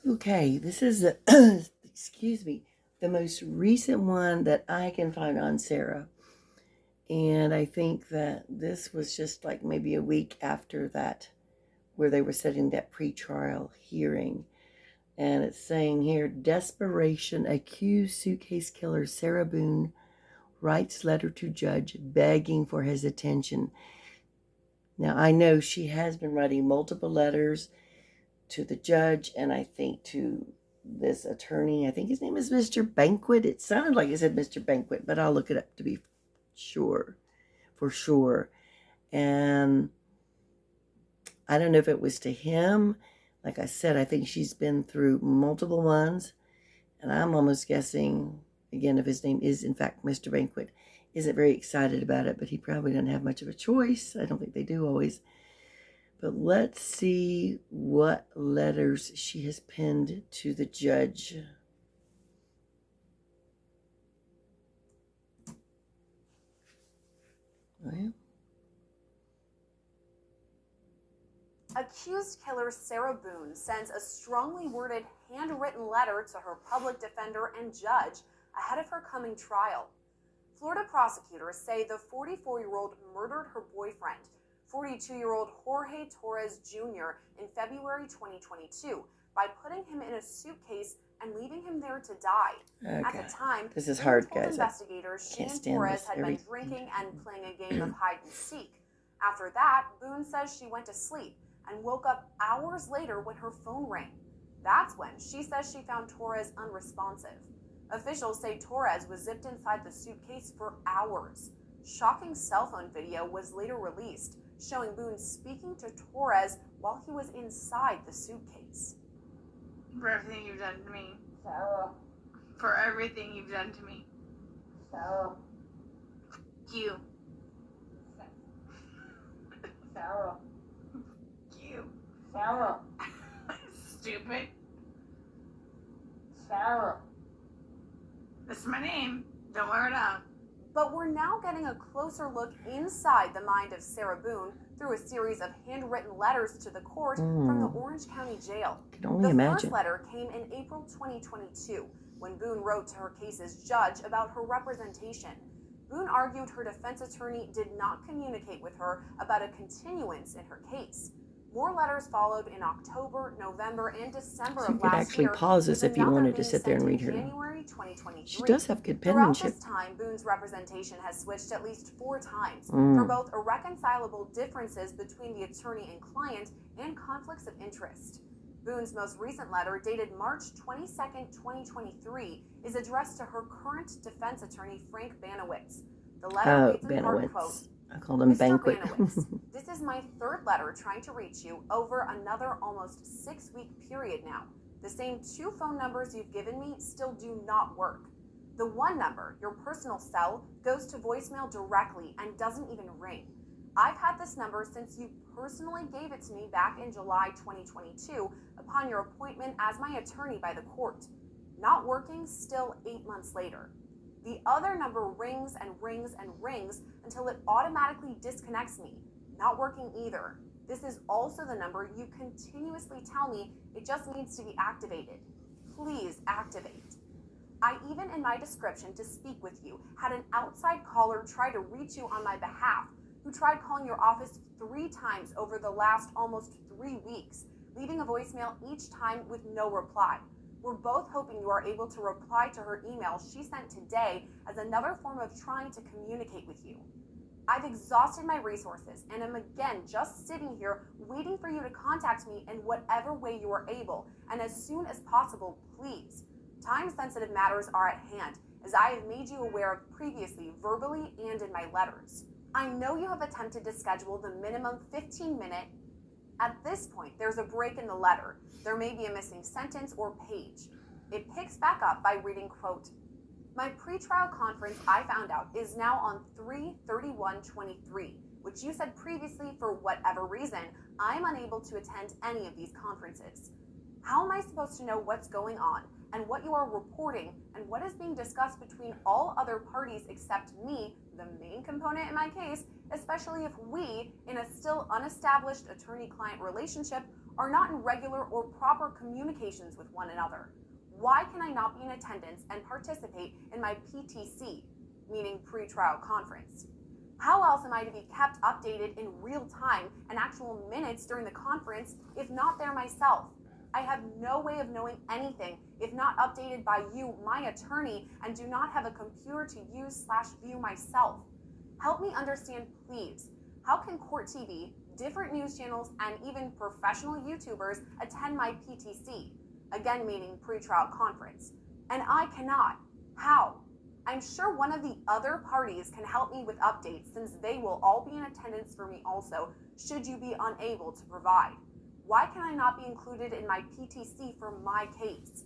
Okay, this is excuse me, the most recent one that I can find on Sarah. And I think that this was just like maybe a week after that, where they were setting that pretrial hearing. And it's saying here, desperation, accused suitcase killer Sarah Boone writes letter to judge begging for his attention. Now, I know she has been writing multiple letters to the judge and I think to this attorney. I think his name is Mr. Banquet. It sounded like it said Mr. Banquet, but I'll look it up to be sure, for sure. And I don't know if it was to him. Like I said, I think she's been through multiple ones. And I'm almost guessing, again, if his name is in fact Mr. Banquet, isn't very excited about it, but he probably doesn't have much of a choice. I don't think they do always. But let's see what letters she has penned to the judge. Well. Accused killer Sarah Boone sends a strongly worded handwritten letter to her public defender and judge ahead of her coming trial. Florida prosecutors say the 44-year-old murdered her boyfriend, 42-year-old Jorge Torres Jr., in February 2022 by putting him in a suitcase and leaving him there to die. Okay. At the time, this is hard, guys. Investigators she and Torres had been drinking and playing a game of hide and seek. After that, Boone says she went to sleep and woke up hours later when her phone rang. That's when she says she found Torres unresponsive. Officials say Torres was zipped inside the suitcase for hours. Shocking cell phone video was later released, showing Boone speaking to Torres while he was inside the suitcase. For everything you've done to me. Sarah. For everything you've done to me. Sarah. You. Sarah. You. Sarah. Stupid. Sarah. That's my name. Don't wear it out. But we're now getting a closer look inside the mind of Sarah Boone through a series of handwritten letters to the court from the Orange County Jail. Can only imagine. First letter came in April 2022 when Boone wrote to her case's judge about her representation. Boone argued her defense attorney did not communicate with her about a continuance in her case. More letters followed in October, November, and December So you of could last actually year. pause this if you wanted to sit there and read her. January 2023. She does have good Throughout penmanship. this time, Boone's representation has switched at least 4 times for both irreconcilable differences between the attorney and client and conflicts of interest. Boone's most recent letter, dated March 22, 2023, is addressed to her current defense attorney, Frank Banowitz. The letter reads in part, quote, I call him Mr. Banquet. Banowitz, this is my 3rd letter trying to reach you over another almost 6-week period now. The same 2 phone numbers you've given me still do not work. The one number, your personal cell, goes to voicemail directly and doesn't even ring. I've had this number since you personally gave it to me back in July 2022 upon your appointment as my attorney by the court. Not working still 8 months later. The other number rings and rings and rings until it automatically disconnects me. Not working either. This is also the number you continuously tell me it just needs to be activated. Please activate. I even, in my description to speak with you, had an outside caller try to reach you on my behalf, who tried calling your office 3 times over the last almost 3 weeks, leaving a voicemail each time with no reply. We're both hoping you are able to reply to her email she sent today as another form of trying to communicate with you. I've exhausted my resources and am again just sitting here waiting for you to contact me in whatever way you are able, and as soon as possible, please. Time-sensitive matters are at hand, as I have made you aware of previously, verbally and in my letters. I know you have attempted to schedule the minimum 15-minute. At this point, there's a break in the letter. There may be a missing sentence or page. It picks back up by reading, quote, my pretrial conference, I found out, is now on 3/31/23, which you said previously for whatever reason, I'm unable to attend any of these conferences. How am I supposed to know what's going on and what you are reporting and what is being discussed between all other parties except me, the main component in my case, especially if we, in a still unestablished attorney-client relationship, are not in regular or proper communications with one another? Why can I not be in attendance and participate in my PTC, meaning pretrial conference? How else am I to be kept updated in real time and actual minutes during the conference if not there myself? I have no way of knowing anything if not updated by you, my attorney, and do not have a computer to use/view myself. Help me understand, please. How can Court TV, different news channels, and even professional YouTubers attend my PTC? Again, meaning pretrial conference. And I cannot. How? I'm sure one of the other parties can help me with updates since they will all be in attendance for me also, should you be unable to provide. Why can I not be included in my PTC for my case?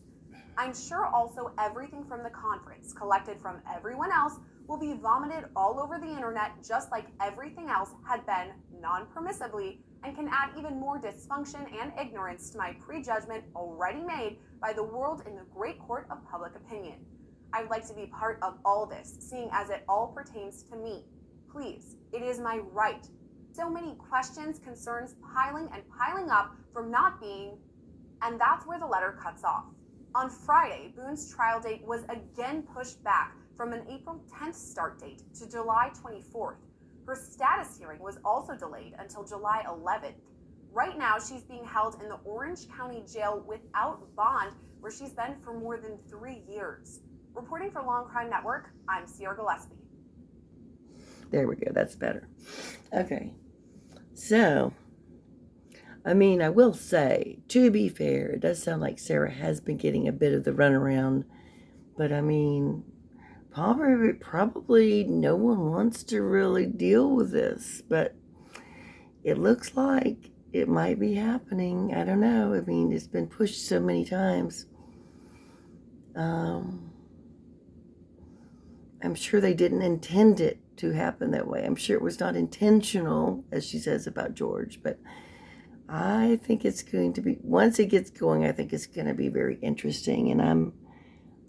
I'm sure also everything from the conference collected from everyone else will be vomited all over the internet just like everything else had been non-permissively and can add even more dysfunction and ignorance to my prejudgment already made by the world in the great court of public opinion. I'd like to be part of all this, seeing as it all pertains to me. Please, it is my right. So many questions, concerns piling and piling up from not being, and that's where the letter cuts off. On Friday, Boone's trial date was again pushed back from an April 10th start date to July 24th. Her status hearing was also delayed until July 11th. Right now, she's being held in the Orange County Jail without bond, where she's been for more than 3 years. Reporting for Long Crime Network, I'm Sarah Gillespie. There we go. That's better. Okay. So, I mean, I will say, to be fair, it does sound like Sarah has been getting a bit of the runaround. But, I mean, probably no one wants to really deal with this. But it looks like it might be happening. I don't know. I mean, it's been pushed so many times. I'm sure they didn't intend it to happen that way. I'm sure it was not intentional, as she says about George, but I think it's going to be, once it gets going, I think it's going to be very interesting, and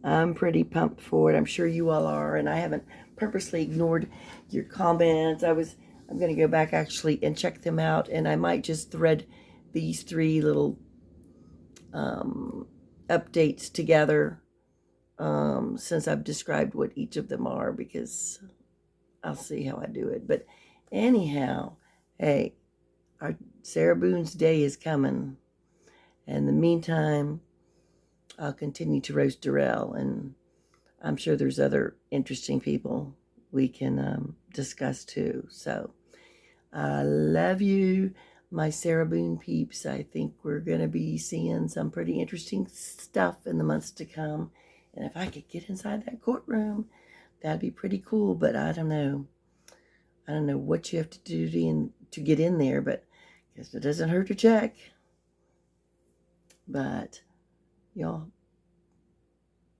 I'm pretty pumped for it. I'm sure you all are, and I haven't purposely ignored your comments. I'm going to go back actually and check them out, and I might just thread these 3 little updates together since I've described what each of them are, because I'll see how I do it. But anyhow, hey, our Sarah Boone's day is coming. And in the meantime, I'll continue to roast Darrell, and I'm sure there's other interesting people we can discuss too. So I love you, my Sarah Boone peeps. I think we're going to be seeing some pretty interesting stuff in the months to come. And if I could get inside that courtroom, that'd be pretty cool. But I don't know. I don't know what you have to do to get in there, but I guess it doesn't hurt to check. But y'all,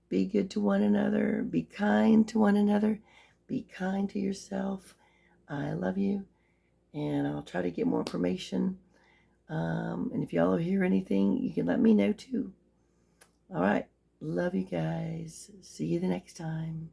be good to one another. Be kind to one another. Be kind to yourself. I love you. And I'll try to get more information. And if y'all hear anything, you can let me know too. All right. Love you guys. See you the next time.